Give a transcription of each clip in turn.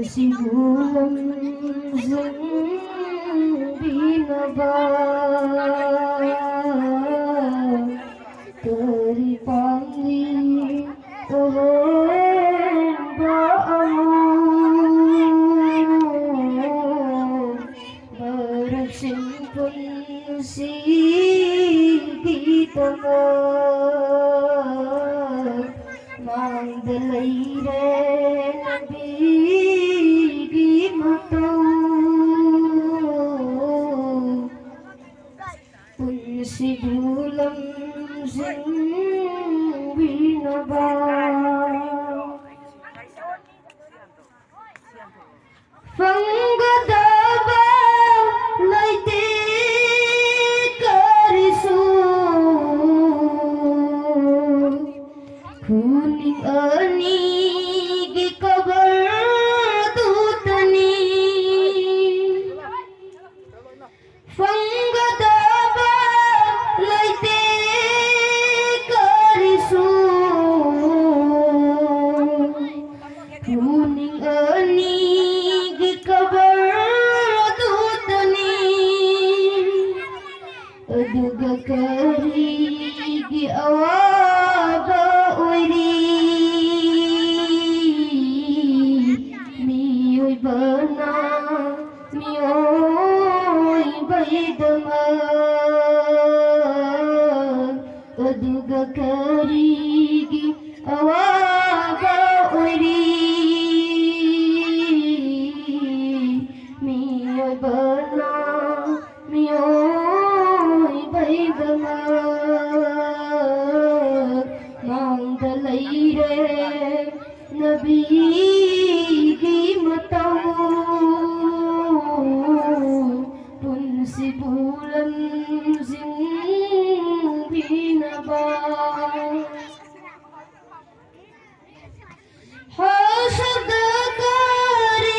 sibulan binaba terpanggil oleh baamu bersimpan si kita mandalaire nabi di mata pun si bulan sing binaba Fanggadaba laite karisu kuning ani gikabar tutani Fanggadaba laite karisu kuning ani aduga karigi awaga uri miyoy bana miyoy baydama aduga karigi awaga uri miyoy bana miyoy baydama mandalaire nabi ki matau pun si bulan sing binaba hasadakari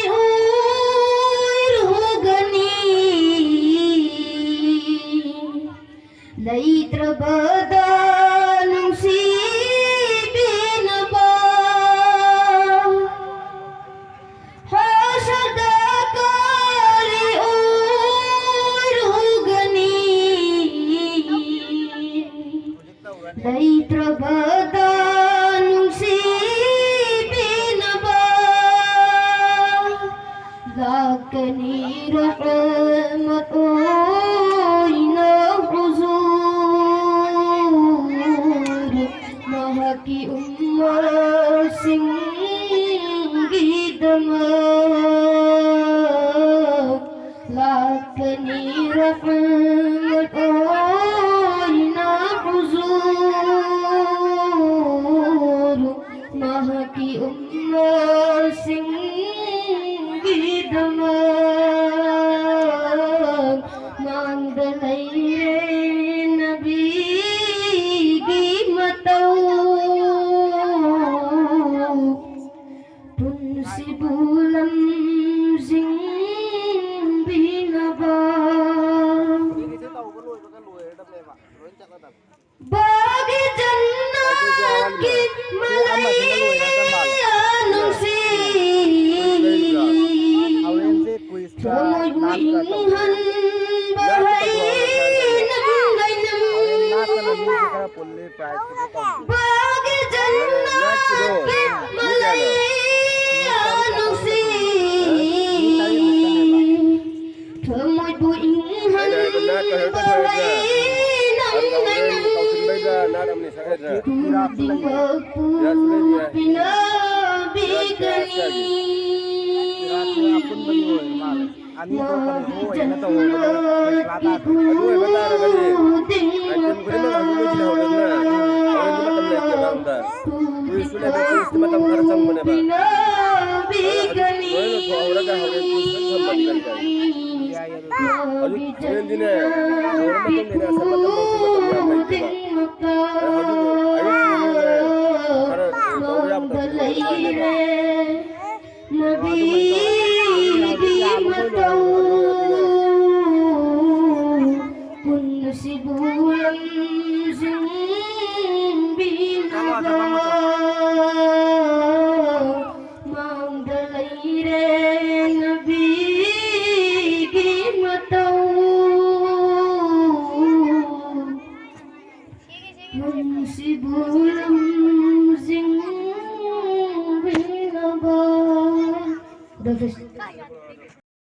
urugani laitra badanung si binaba hasadakari urugani laitra badanung si binaba lakani rahmat mahaki umar sing gidama lakani rahmat oina huzur mahaki umar sing gidama mandalaire nabi pun si bulan sing binaba bagi jannat kit malaya nusi Ramoy inghan bahai bagi jannat kit malaya nusi Ramoy inghan bahai Mandalaire sibulam zing binaba. Udah, Fis.